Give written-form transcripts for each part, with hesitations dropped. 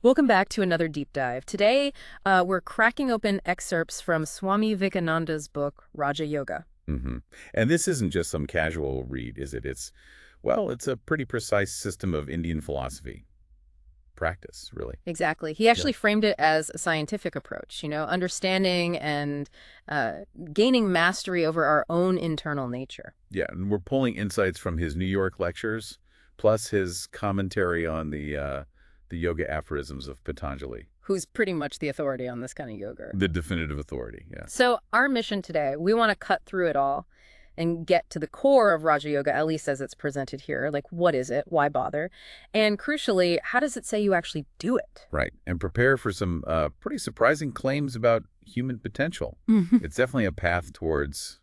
Welcome back to another deep dive. Today, we're cracking open excerpts from Swami Vivekananda's book, Raja Yoga. hmm And this isn't just some casual read, is it? It's a pretty precise system of Indian philosophy. Practice, really. Exactly. He Yeah. actually framed it as a scientific approach, understanding and uh, gaining mastery over our own internal nature. Yeah, and we're pulling insights from his New York lectures, plus his commentary on the yoga aphorisms of Patanjali, Who's pretty much the authority on this kind of yoga. the definitive authority. Yeah. So our mission today, we want to cut through it all and get to the core of Raja Yoga, at least as it's presented here. Like, what is it? Why bother? And crucially, how does it say you actually do it? Right. And prepare for some pretty surprising claims about human potential. It's definitely a path towards,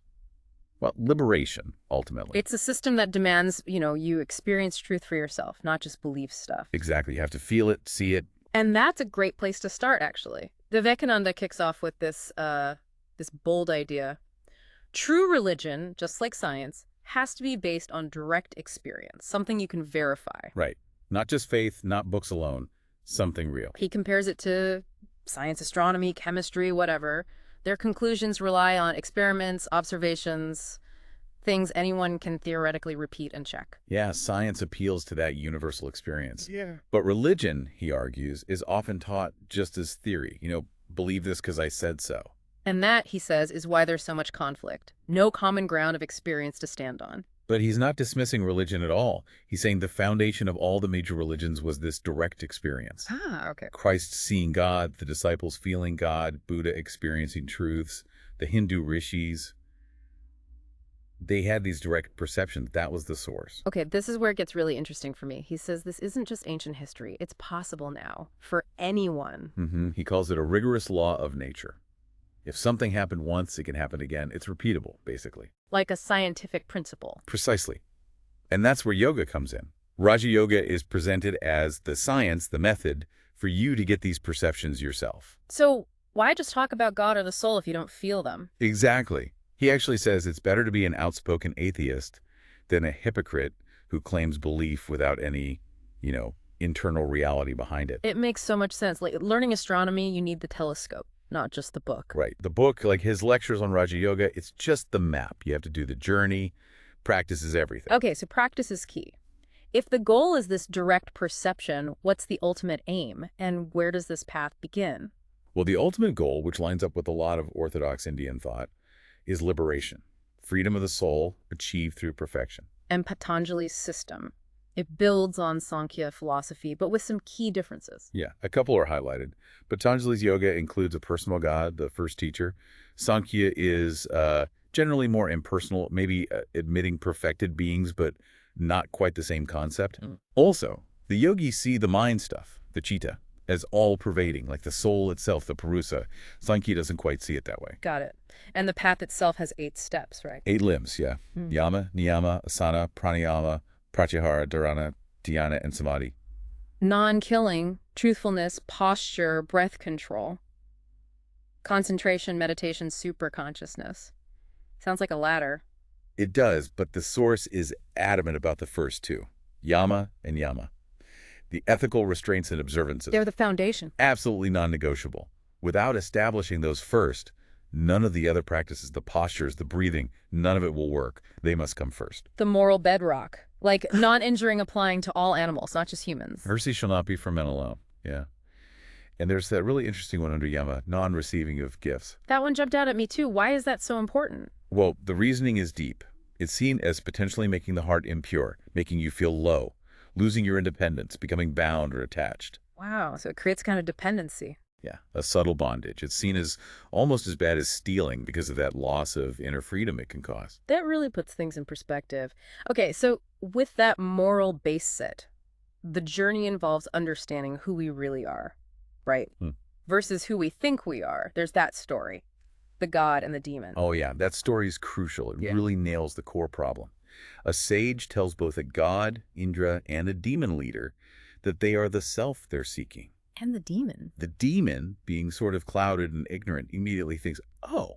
well, liberation, ultimately. It's a system that demands, you experience truth for yourself, not just belief stuff. Exactly. You have to feel it, see it. And that's a great place to start, actually. Vivekananda kicks off with this bold idea. True religion, just like science, has to be based on direct experience, something you can verify. Right. Not just faith, not books alone. Something real. He compares it to science, astronomy, chemistry, whatever. Their conclusions rely on experiments, observations, things anyone can theoretically repeat and check. Yeah, science appeals to that universal experience. Yeah. But religion, he argues, is often taught just as theory. Believe this because I said so. And that, he says, is why there's so much conflict. No common ground of experience to stand on. But he's not dismissing religion at all. He's saying the foundation of all the major religions was this direct experience. Ah, okay. Christ seeing God, the disciples feeling God, Buddha experiencing truths, the Hindu rishis. They had these direct perceptions. That was the source. Okay, this is where it gets really interesting for me. He says this isn't just ancient history. It's possible now for anyone. He calls it a rigorous law of nature. If something happened once, it can happen again. It's repeatable, basically. Like a scientific principle. Precisely. And that's where yoga comes in. Raja Yoga is presented as the science, the method, for you to get these perceptions yourself. So why just talk about God or the soul if you don't feel them? Exactly. He actually says it's better to be an outspoken atheist than a hypocrite who claims belief without any, internal reality behind it. It makes so much sense. Like learning astronomy, you need the telescope, not just the book. Right. The book, like his lectures on Raja Yoga, it's just the map. You have to do the journey. Practice is everything. Okay, so practice is key. If the goal is this direct perception, what's the ultimate aim? And where does this path begin? Well, the ultimate goal, which lines up with a lot of Orthodox Indian thought, is liberation. Freedom of the soul achieved through perfection. And Patanjali's system. It builds on Sankhya philosophy, but with some key differences. Yeah, a couple are highlighted. Patanjali's yoga includes a personal god, the first teacher. Sankhya is generally more impersonal, maybe admitting perfected beings, but not quite the same concept. Also, the yogis see the mind stuff, the chitta, as all-pervading, like the soul itself, the purusa. Sankhya doesn't quite see it that way. Got it. And the path itself has 8 steps, right? 8 limbs, yeah. Yama, niyama, asana, pranayama, pratyahara, dharana, dhyana, and samadhi. Non-killing, truthfulness, posture, breath control, concentration, meditation, superconsciousness. Sounds like a ladder. It does, but the source is adamant about the first two, yama and yama. The ethical restraints and observances. They're the foundation. Absolutely non-negotiable. Without establishing those first, none of the other practices, the postures, the breathing, none of it will work. They must come first. The moral bedrock. Like non-injuring applying to all animals, not just humans. Mercy shall not be for men alone. Yeah. And there's that really interesting one under yama, non-receiving of gifts. That one jumped out at me too. Why is that so important? Well, the reasoning is deep. It's seen as potentially making the heart impure, making you feel low, losing your independence, becoming bound or attached. Wow, so it creates kind of dependency. Yeah, a subtle bondage. It's seen as almost as bad as stealing because of that loss of inner freedom it can cause. That really puts things in perspective. Okay, so with that moral base set, the journey involves understanding who we really are, right? Versus who we think we are. There's that story, the God and the demon. Oh yeah, that story is crucial. It really nails the core problem. A sage tells both a god, Indra, and a demon leader that they are the self they're seeking. And the demon. The demon, being sort of clouded and ignorant, immediately thinks, oh,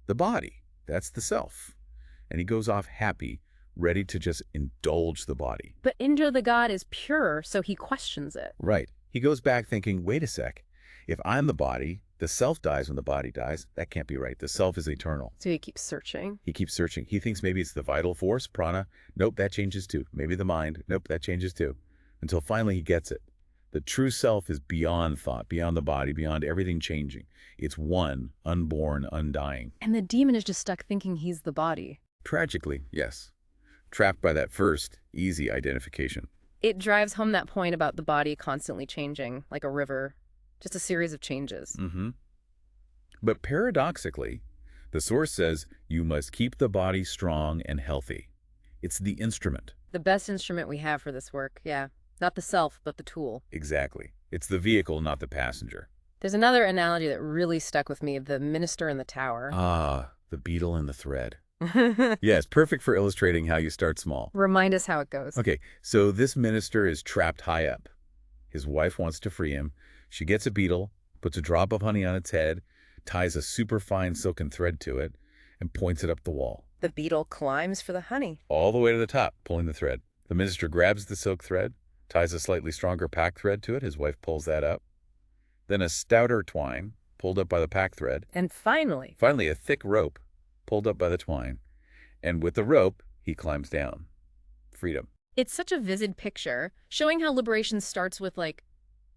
the body, that's the self. And he goes off happy, ready to just indulge the body. But Indra the god is pure, so he questions it. Right. He goes back thinking, wait a sec, if I'm the body, the self dies when the body dies. That can't be right. The self is eternal. So he keeps searching. He keeps searching. He thinks maybe it's the vital force, prana. Nope, that changes too. Maybe the mind. Nope, that changes too. Until finally he gets it. The true self is beyond thought, beyond the body, beyond everything changing. It's one, unborn, undying. And the demon is just stuck thinking he's the body. Tragically, yes. Trapped by that first, easy identification. It drives home that point about the body constantly changing, like a river. Just a series of changes. But paradoxically, the Source says you must keep the body strong and healthy. It's the instrument. The best instrument we have for this work, yeah. Not the self, but the tool. Exactly. It's the vehicle, not the passenger. There's another analogy that really stuck with me, the minister in the tower. Ah, the beetle and the thread. Yes, perfect for illustrating how you start small. Remind us how it goes. Okay, so this minister is trapped high up. His wife wants to free him. She gets a beetle, puts a drop of honey on its head, ties a superfine silken thread to it, and points it up the wall. The beetle climbs for the honey. All the way to the top, pulling the thread. The minister grabs the silk thread, ties a slightly stronger pack thread to it. His wife pulls that up. Then a stouter twine, pulled up by the pack thread. And finally, a thick rope, pulled up by the twine. And with the rope, he climbs down. Freedom. it's such a vivid picture, showing how liberation starts with, like,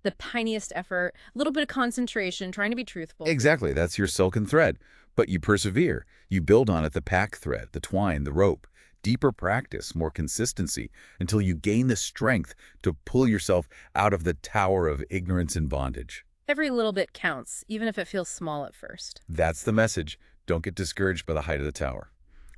the tiniest effort, a little bit of concentration, trying to be truthful. Exactly. That's your silken thread. But you persevere. You build on it the pack thread, the twine, the rope. Deeper practice, more consistency, until you gain the strength to pull yourself out of the tower of ignorance and bondage. Every little bit counts, even if it feels small at first. That's the message. Don't get discouraged by the height of the tower.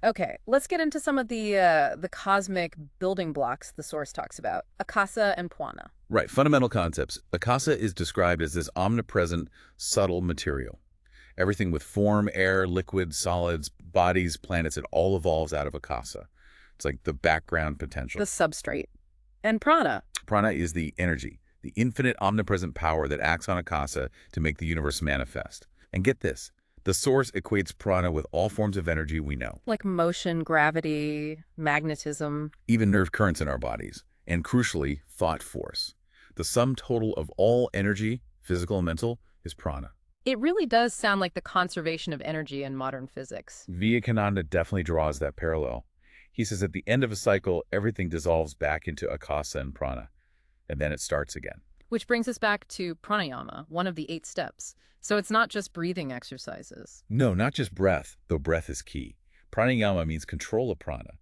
Okay, let's get into some of the cosmic building blocks the Source talks about. Akasa and Pwana. Right, fundamental concepts. Akasa is described as this omnipresent, subtle material. Everything with form, air, liquid, solids, bodies, planets, it all evolves out of Akasa. It's like the background potential. The substrate. And Prana. Prana is the energy, the infinite omnipresent power that acts on Akasa to make the universe manifest. And get this, the Source equates prana with all forms of energy we know. Like motion, gravity, magnetism. Even nerve currents in our bodies. And crucially, thought force. The sum total of all energy, physical and mental, is prana. It really does sound like the conservation of energy in modern physics. Vivekananda definitely draws that parallel. He says at the end of a cycle, everything dissolves back into Akasa and prana, and then it starts again. Which brings us back to pranayama, one of the 8 steps. So it's not just breathing exercises. No, not just breath, though breath is key. Pranayama means control of prana.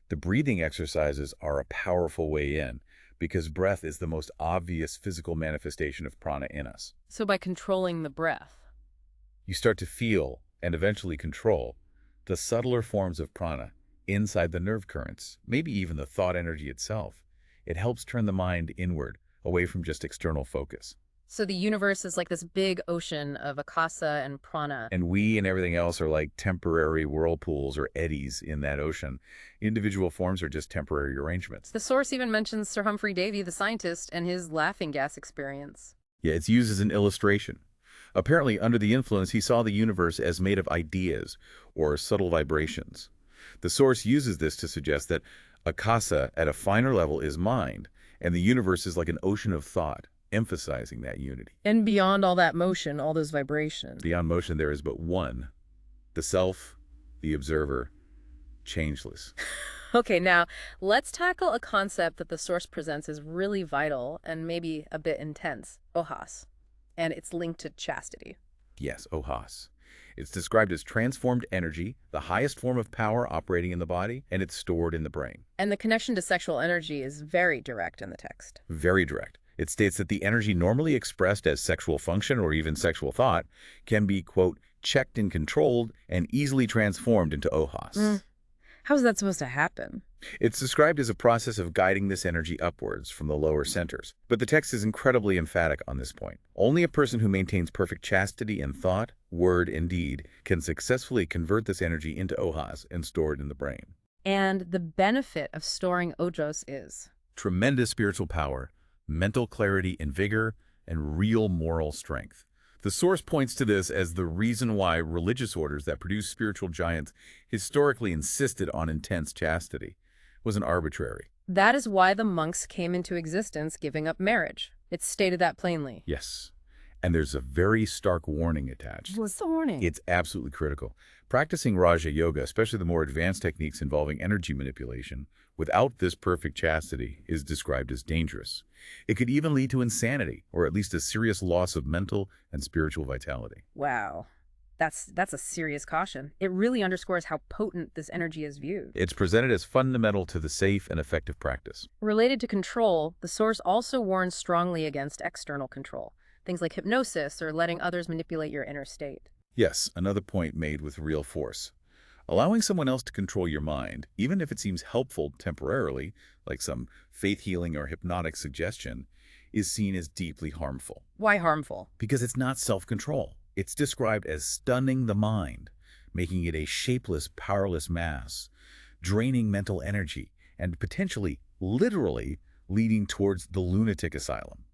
The breathing exercises are a powerful way in, because breath is the most obvious physical manifestation of prana in us. So by controlling the breath. You start to feel, and eventually control, the subtler forms of prana inside the nerve currents, maybe even the thought energy itself. It helps turn the mind inward, away from just external focus. So the universe is like this big ocean of akasa and prana. And we and everything else are like temporary whirlpools or eddies in that ocean. Individual forms are just temporary arrangements. The Source even mentions Sir Humphrey Davy, the scientist, and his laughing gas experience. Yeah, it's used as an illustration. Apparently, under the influence, he saw the universe as made of ideas or subtle vibrations. The Source uses this to suggest that akasa at a finer level is mind, and the universe is like an ocean of thought, emphasizing that unity. And beyond all that motion, all those vibrations. Beyond motion, there is but one, the self, the observer, changeless. Okay, now let's tackle a concept that the Source presents as really vital and maybe a bit intense, ohas, and it's linked to chastity. Yes, ohas. It's described as transformed energy, the highest form of power operating in the body, and it's stored in the brain. And the connection to sexual energy is very direct in the text. Very direct. It states that the energy normally expressed as sexual function or even sexual thought can be, quote, checked and controlled and easily transformed into ohas. How is that supposed to happen? It's described as a process of guiding this energy upwards from the lower centers. But the text is incredibly emphatic on this point. Only a person who maintains perfect chastity in thought, word, and deed can successfully convert this energy into ohas and store it in the brain. And the benefit of storing ojos is? Tremendous spiritual power, mental clarity and vigor, and real moral strength. The Source points to this as the reason why religious orders that produce spiritual giants historically insisted on intense chastity. It wasn't arbitrary. That is why the monks came into existence giving up marriage. It's stated that plainly. Yes. And there's a very stark warning attached. What's the warning? It's absolutely critical. Practicing Raja Yoga, especially the more advanced techniques involving energy manipulation, without this perfect chastity is described as dangerous. It could even lead to insanity, or at least a serious loss of mental and spiritual vitality. Wow. That's a serious caution. It really underscores how potent this energy is viewed. It's presented as fundamental to the safe and effective practice. Related to control, the source also warns strongly against external control, things like hypnosis or letting others manipulate your inner state. Yes, another point made with real force. Allowing someone else to control your mind, even if it seems helpful temporarily, like some faith healing or hypnotic suggestion, is seen as deeply harmful. Why harmful? Because it's not self-control. It's described as stunning the mind, making it a shapeless, powerless mass, draining mental energy, and potentially, literally, leading towards the lunatic asylum.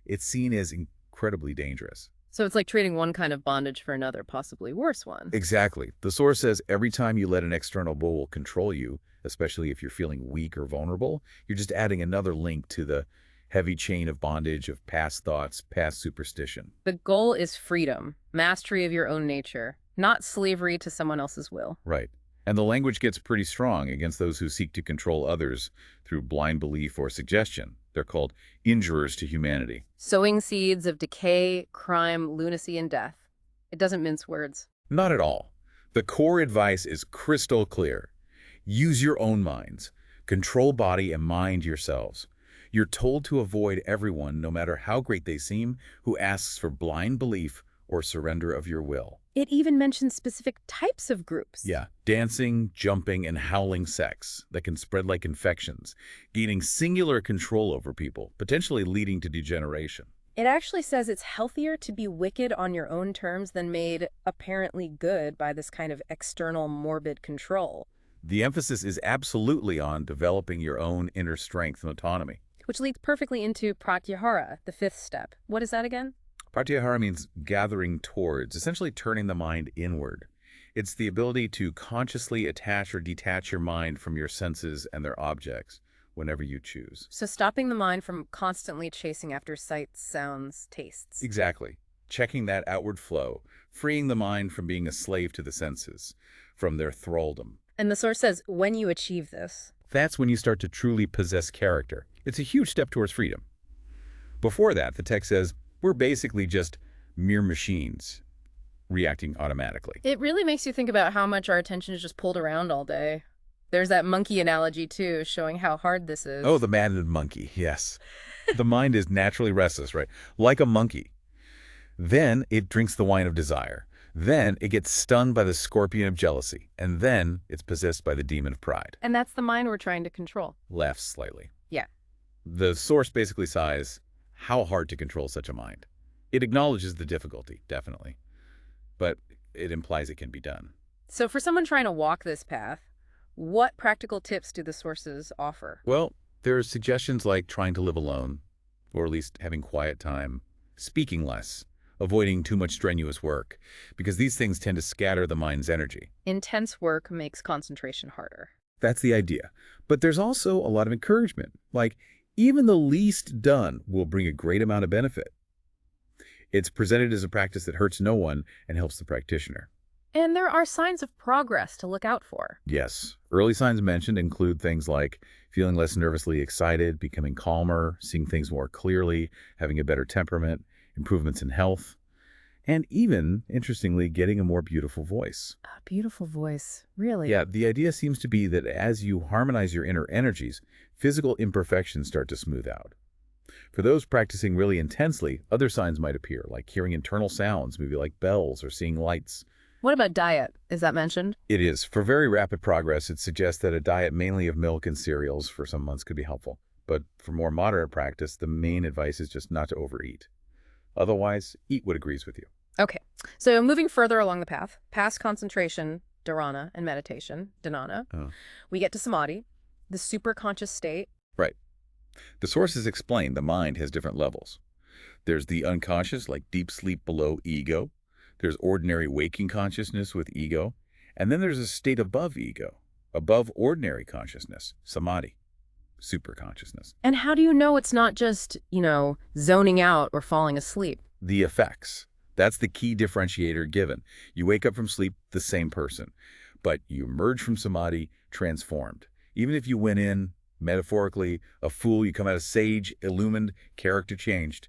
It's seen as incredibly dangerous. So it's like trading one kind of bondage for another, possibly worse one. Exactly. The source says every time you let an external bull control you, especially if you're feeling weak or vulnerable, you're just adding another link to the heavy chain of bondage of past thoughts, past superstition. The goal is freedom, mastery of your own nature, not slavery to someone else's will. Right. And the language gets pretty strong against those who seek to control others through blind belief or suggestion. They're called injurers to humanity. Sowing seeds of decay, crime, lunacy, and death. It doesn't mince words. Not at all. The core advice is crystal clear. Use your own minds. Control body and mind yourselves. You're told to avoid everyone, no matter how great they seem, who asks for blind belief or surrender of your will. It even mentions specific types of groups. Yeah, dancing, jumping, and howling sex that can spread like infections, gaining singular control over people, potentially leading to degeneration. It actually says it's healthier to be wicked on your own terms than made apparently good by this kind of external morbid control. The emphasis is absolutely on developing your own inner strength and autonomy. Which leads perfectly into pratyahara, the fifth step. What is that again? Pratyahara means gathering towards, essentially turning the mind inward. It's the ability to consciously attach or detach your mind from your senses and their objects whenever you choose. So stopping the mind from constantly chasing after sights, sounds, tastes. Exactly. Checking that outward flow, freeing the mind from being a slave to the senses, from their thraldom. And the source says, when you achieve this, that's when you start to truly possess character. It's a huge step towards freedom. Before that, the text says, we're basically just mere machines reacting automatically. It really makes you think about how much our attention is just pulled around all day. There's that monkey analogy, too, showing how hard this is. Oh, the maddened monkey, yes. The mind is naturally restless, right? Like a monkey. Then it drinks the wine of desire. Then it gets stunned by the scorpion of jealousy. And then it's possessed by the demon of pride. And that's the mind we're trying to control. Laughs slightly. Yeah. The source basically sighs, how hard to control such a mind. It acknowledges the difficulty, definitely. But it implies it can be done. So for someone trying to walk this path, what practical tips do the sources offer? Well, there are suggestions like trying to live alone, or at least having quiet time, speaking less, avoiding too much strenuous work, because these things tend to scatter the mind's energy. Intense work makes concentration harder. That's the idea. But there's also a lot of encouragement, like even the least done will bring a great amount of benefit. It's presented as a practice that hurts no one and helps the practitioner. And there are signs of progress to look out for. Yes. Early signs mentioned include things like feeling less nervously excited, becoming calmer, seeing things more clearly, having a better temperament, improvements in health, and even, interestingly, getting a more beautiful voice. A beautiful voice, really? Yeah, the idea seems to be that as you harmonize your inner energies, physical imperfections start to smooth out. For those practicing really intensely, other signs might appear, like hearing internal sounds, maybe like bells or seeing lights. What about diet? Is that mentioned? It is. For very rapid progress, it suggests that a diet mainly of milk and cereals for some months could be helpful. But for more moderate practice, the main advice is just not to overeat. Otherwise, eat what agrees with you. Okay. So moving further along the path, past concentration, dharana, and meditation, dhanana, we get to samadhi, the superconscious state. Right. The sources explain the mind has different levels. There's the unconscious, like deep sleep below ego. There's ordinary waking consciousness with ego. And then there's a state above ego, above ordinary consciousness, samadhi. superconsciousness. And how do you know it's not just, zoning out or falling asleep? The effects. That's the key differentiator given. You wake up from sleep the same person, but you emerge from samadhi transformed. Even if you went in, metaphorically, a fool, you come out a sage, illumined, character changed.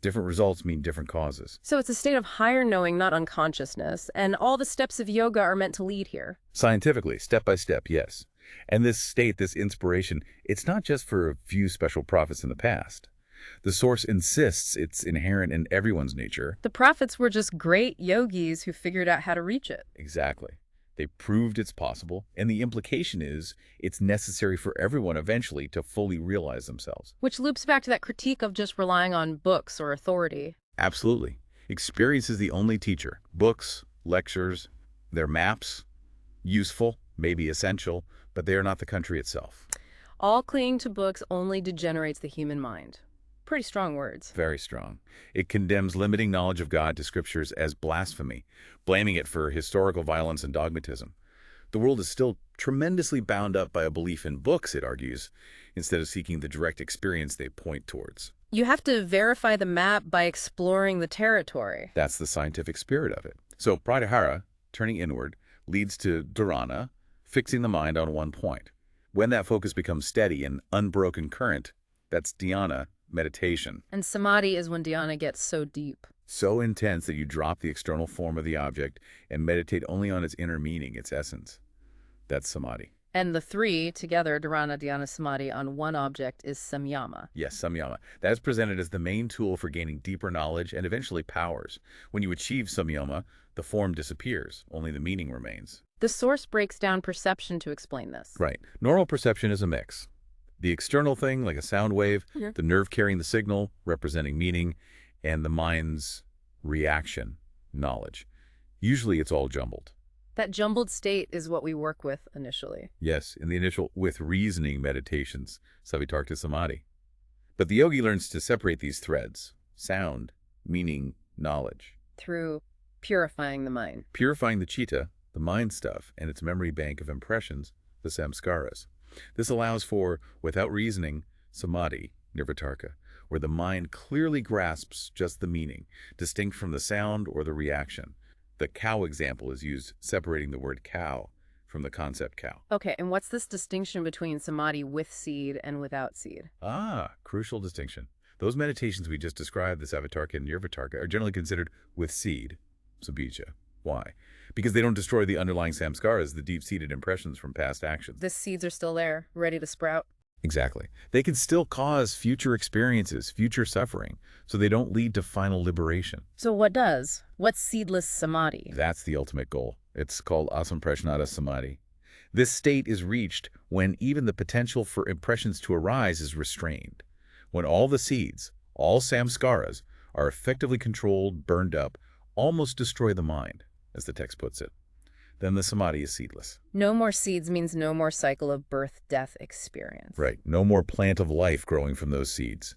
Different results mean different causes. So it's a state of higher knowing, not unconsciousness, and all the steps of yoga are meant to lead here. Scientifically, step by step, yes. And this state, this inspiration, it's not just for a few special prophets in the past. The Source insists it's inherent in everyone's nature. The prophets were just great yogis who figured out how to reach it. Exactly. They proved it's possible, and the implication is it's necessary for everyone eventually to fully realize themselves. Which loops back to that critique of just relying on books or authority. Absolutely. Experience is the only teacher. Books, lectures, they're maps, useful, maybe essential, but they are not the country itself. All clinging to books only degenerates the human mind. Pretty strong words. Very strong. It condemns limiting knowledge of God to scriptures as blasphemy, blaming it for historical violence and dogmatism. The world is still tremendously bound up by a belief in books, it argues, instead of seeking the direct experience they point towards. You have to verify the map by exploring the territory. That's the scientific spirit of it. So pratyahara, turning inward, leads to dharana, fixing the mind on one point. When that focus becomes steady and unbroken current, that's dhyana, meditation. And samadhi is when dhyana gets so deep. So intense that you drop the external form of the object and meditate only on its inner meaning, its essence. That's samadhi. And the three together, dharana, dhyana, samadhi, on one object is samyama. Yes, samyama. That is presented as the main tool for gaining deeper knowledge and eventually powers. When you achieve samyama, the form disappears, only the meaning remains. The Source breaks down perception to explain this. Right. Normal perception is a mix. The external thing, like a sound wave, the nerve carrying the signal, representing meaning, and the mind's reaction, knowledge. Usually it's all jumbled. That jumbled state is what we work with initially. Yes, in the initial with reasoning meditations, savitarka samadhi. But the yogi learns to separate these threads, sound, meaning, knowledge. Through purifying the mind. Purifying the chitta, the mind stuff, and its memory bank of impressions, the samskaras. This allows for, without reasoning, samadhi, nirvitarka, where the mind clearly grasps just the meaning, distinct from the sound or the reaction. The cow example is used separating the word cow from the concept cow. Okay, and what's this distinction between samadhi with seed and without seed? Crucial distinction. Those meditations we just described, the savitarka and nirvitarka, are generally considered with seed, sabija. Why? Because they don't destroy the underlying samskaras, the deep-seated impressions from past actions. The seeds are still there, ready to sprout. Exactly. They can still cause future experiences, future suffering, so they don't lead to final liberation. So what does? What's seedless samadhi? That's the ultimate goal. It's called asamprashnata samadhi. This state is reached when even the potential for impressions to arise is restrained. When all the seeds, all samskaras, are effectively controlled, burned up, almost destroy the mind, as the text puts it. Then the samadhi is seedless. No more seeds means no more cycle of birth-death experience. Right. No more plant of life growing from those seeds.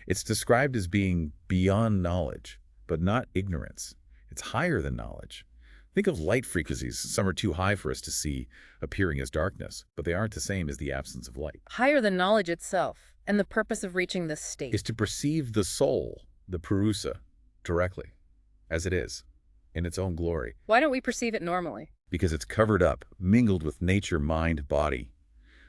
It's described as being beyond knowledge, but not ignorance. It's higher than knowledge. Think of light frequencies. Some are too high for us to see, appearing as darkness, but they aren't the same as the absence of light. Higher than knowledge itself. And the purpose of reaching this state is to perceive the soul, the purusa, directly, as it is, in its own glory. Why don't we perceive it normally? Because it's covered up, mingled with nature, mind, body.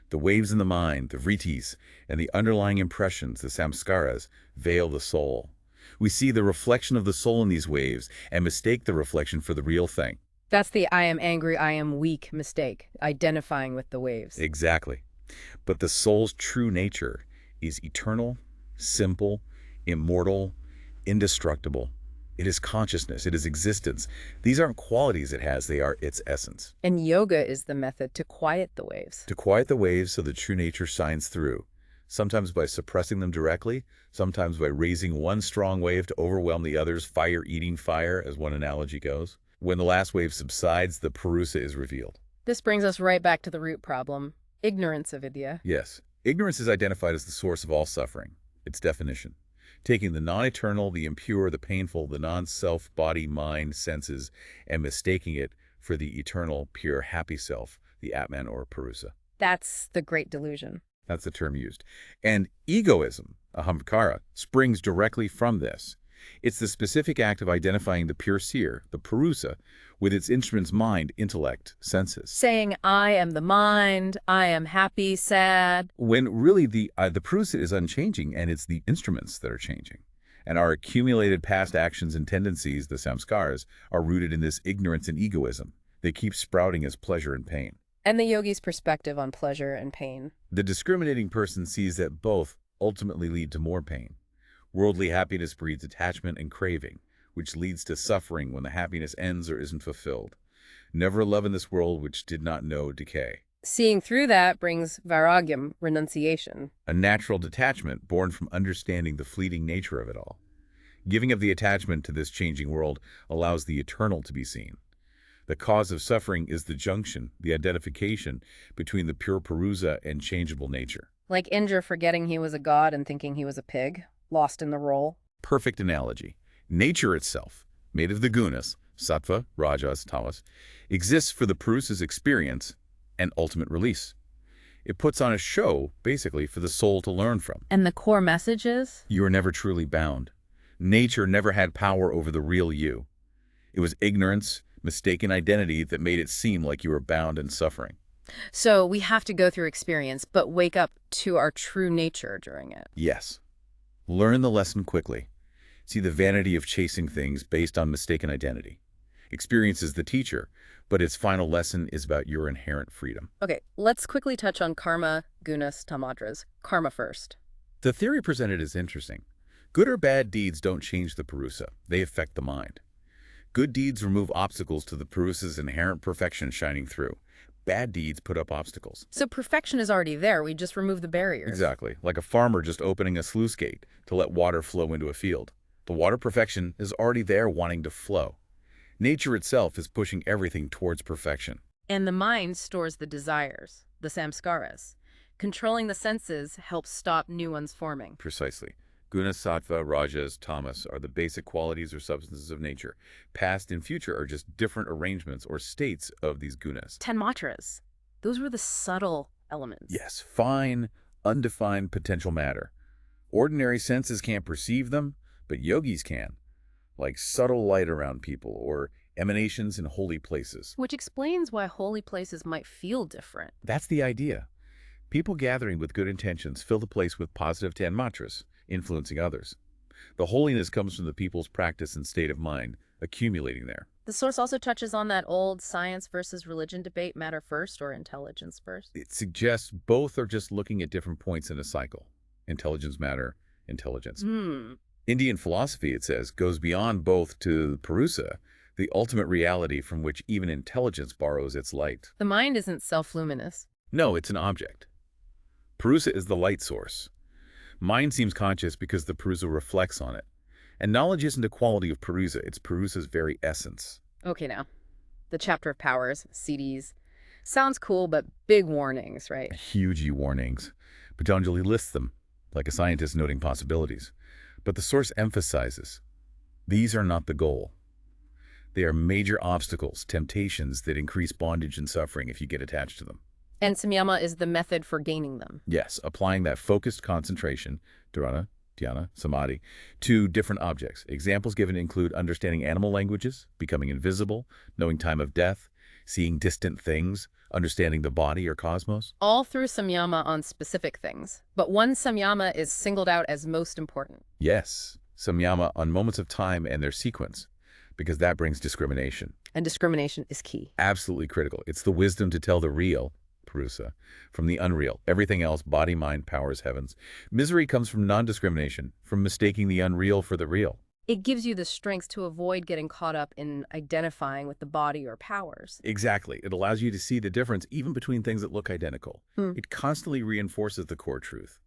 The waves in the mind, the vrittis, and the underlying impressions, the samskaras, veil the soul. We see the reflection of the soul in these waves and mistake the reflection for the real thing. That's the I am angry, I am weak mistake, identifying with the waves. Exactly. But the soul's true nature is eternal, simple, immortal, indestructible. It is consciousness. It is existence. These aren't qualities it has. They are its essence. And yoga is the method to quiet the waves. To quiet the waves so the true nature shines through, sometimes by suppressing them directly, sometimes by raising one strong wave to overwhelm the others, fire eating fire, as one analogy goes. When the last wave subsides, the purusa is revealed. This brings us right back to the root problem, ignorance of vidya. Yes. Ignorance is identified as the source of all suffering. Its definition. Taking the non-eternal, the impure, the painful, the non-self, body, mind, senses, and mistaking it for the eternal, pure, happy self, the Atman or Purusa. That's the great delusion. That's the term used. And egoism, ahamkara, springs directly from this. It's the specific act of identifying the pure seer, the purusa, with its instruments mind, intellect, senses. Saying, I am the mind, I am happy, sad. When really the purusa is unchanging, and it's the instruments that are changing. And our accumulated past actions and tendencies, the samskaras, are rooted in this ignorance and egoism. They keep sprouting as pleasure and pain. And the yogi's perspective on pleasure and pain. The discriminating person sees that both ultimately lead to more pain. Worldly happiness breeds attachment and craving, which leads to suffering when the happiness ends or isn't fulfilled. Never love in this world which did not know decay. Seeing through that brings vairagyam, renunciation. A natural detachment born from understanding the fleeting nature of it all. Giving up the attachment to this changing world allows the eternal to be seen. The cause of suffering is the junction, the identification between the pure purusa and changeable nature. Like Indra forgetting he was a god and thinking he was a pig, lost in the role. Perfect analogy. Nature itself, made of the gunas, sattva, rajas, tamas, exists for the purusa's experience and ultimate release. It puts on a show, basically, for the soul to learn from. And the core message is? You are never truly bound. Nature never had power over the real you. It was ignorance, mistaken identity that made it seem like you were bound and suffering. So we have to go through experience, but wake up to our true nature during it. Yes. Learn the lesson quickly. See the vanity of chasing things based on mistaken identity. Experience is the teacher, but its final lesson is about your inherent freedom. Okay, let's quickly touch on karma, gunas, tamadras. Karma first. The theory presented is interesting. Good or bad deeds don't change the purusa. They affect the mind. Good deeds remove obstacles to the purusa's inherent perfection shining through. Bad deeds put up obstacles. So perfection is already there. We just remove the barriers. Exactly. Like a farmer just opening a sluice gate to let water flow into a field. The water perfection is already there wanting to flow. Nature itself is pushing everything towards perfection. And the mind stores the desires, the samskaras. Controlling the senses helps stop new ones forming. Precisely. Guna, sattva, rajas, tamas are the basic qualities or substances of nature. Past and future are just different arrangements or states of these gunas. 10 matras. Those were the subtle elements. Yes, fine, undefined potential matter. Ordinary senses can't perceive them, but yogis can, like subtle light around people or emanations in holy places. Which explains why holy places might feel different. That's the idea. People gathering with good intentions fill the place with positive 10 matras, influencing others. The holiness comes from the people's practice and state of mind, accumulating there. The source also touches on that old science versus religion debate, matter first or intelligence first. It suggests both are just looking at different points in a cycle. Intelligence, matter, intelligence. Indian philosophy, it says, goes beyond both to purusa, the ultimate reality from which even intelligence borrows its light. The mind isn't self-luminous. No, it's an object. Purusa is the light source. Mind seems conscious because the purusa reflects on it. And knowledge isn't a quality of purusa, it's purusa's very essence. Okay, now. The chapter of powers, CDs. Sounds cool, but big warnings, right? Huge warnings. Patanjali lists them, like a scientist noting possibilities. But the source emphasizes, these are not the goal. They are major obstacles, temptations that increase bondage and suffering if you get attached to them. And samyama is the method for gaining them. Yes, applying that focused concentration, dharana, dhyana, samadhi, to different objects. Examples given include understanding animal languages, becoming invisible, knowing time of death, seeing distant things, understanding the body or cosmos. All through samyama on specific things. But one samyama is singled out as most important. Yes, samyama on moments of time and their sequence, because that brings discrimination. And discrimination is key. Absolutely critical. It's the wisdom to tell the real, purusa, from the unreal. Everything else, body, mind, powers, heavens. Misery comes from non-discrimination, from mistaking the unreal for the real. It gives you the strength to avoid getting caught up in identifying with the body or powers. Exactly. It allows you to see the difference even between things that look identical. It constantly reinforces the core truth.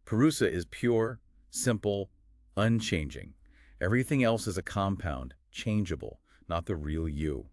Purusa is pure, simple, unchanging. Everything else is a compound, changeable, not the real you.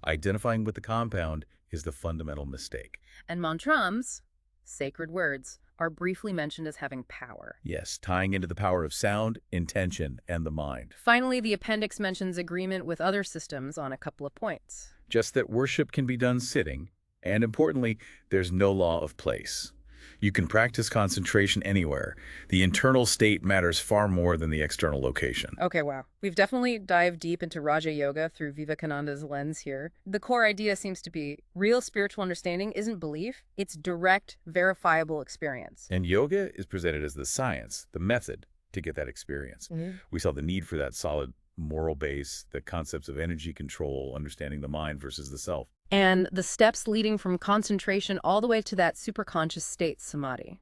Identifying with the compound is the fundamental mistake. And mantrams, sacred words, are briefly mentioned as having power. Yes, tying into the power of sound, intention, and the mind. Finally, the appendix mentions agreement with other systems on a couple of points. Just that worship can be done sitting, and importantly, there's no law of place. You can practice concentration anywhere. The internal state matters far more than the external location. Okay, wow. We've definitely dived deep into Raja Yoga through Vivekananda's lens here. The core idea seems to be real spiritual understanding isn't belief, it's direct, verifiable experience. And yoga is presented as the science, the method to get that experience. We saw the need for that solid moral base, the concepts of energy control, understanding the mind versus the self. And the steps leading from concentration all the way to that superconscious state, samadhi.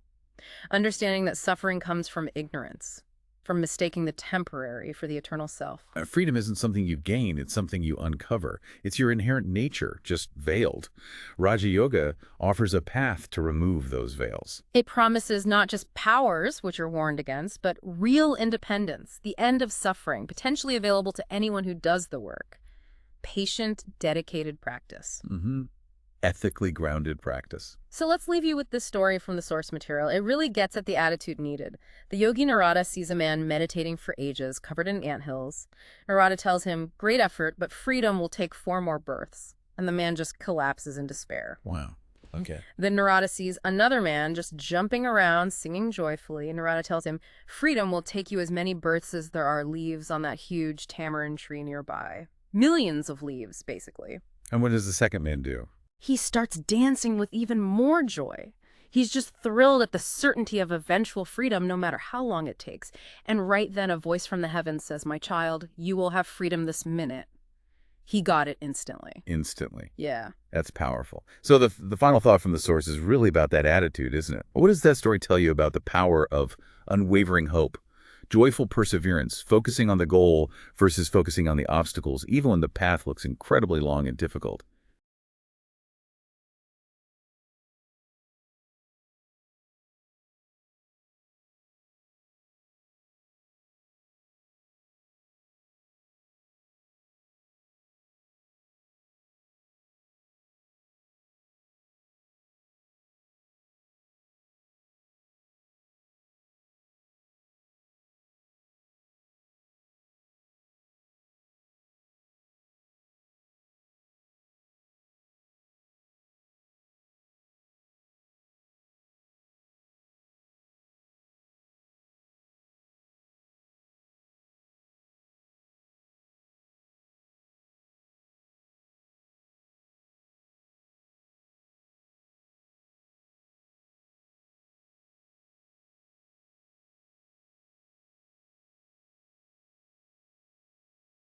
Understanding that suffering comes from ignorance, from mistaking the temporary for the eternal self. Freedom isn't something you gain, it's something you uncover. It's your inherent nature, just veiled. Raja Yoga offers a path to remove those veils. It promises not just powers, which are warned against, but real independence, the end of suffering, potentially available to anyone who does the work. Patient, dedicated practice. Ethically grounded practice. So let's leave you with this story from the source material. It really gets at the attitude needed. The yogi Narada sees a man meditating for ages, covered in anthills. Narada tells him, great effort, but freedom will take 4 more births. And the man just collapses in despair. Wow. Okay. Then Narada sees another man just jumping around, singing joyfully. And Narada tells him, freedom will take you as many births as there are leaves on that huge tamarind tree nearby. Millions of leaves, basically. And what does the second man do? He starts dancing with even more joy. He's just thrilled at the certainty of eventual freedom, no matter how long it takes. And right then a voice from the heavens says, my child, you will have freedom this minute. He got it instantly. Instantly. Yeah. That's powerful. So the final thought from the source is really about that attitude, isn't it? What does that story tell you about the power of unwavering hope? Joyful perseverance, focusing on the goal versus focusing on the obstacles, even when the path looks incredibly long and difficult.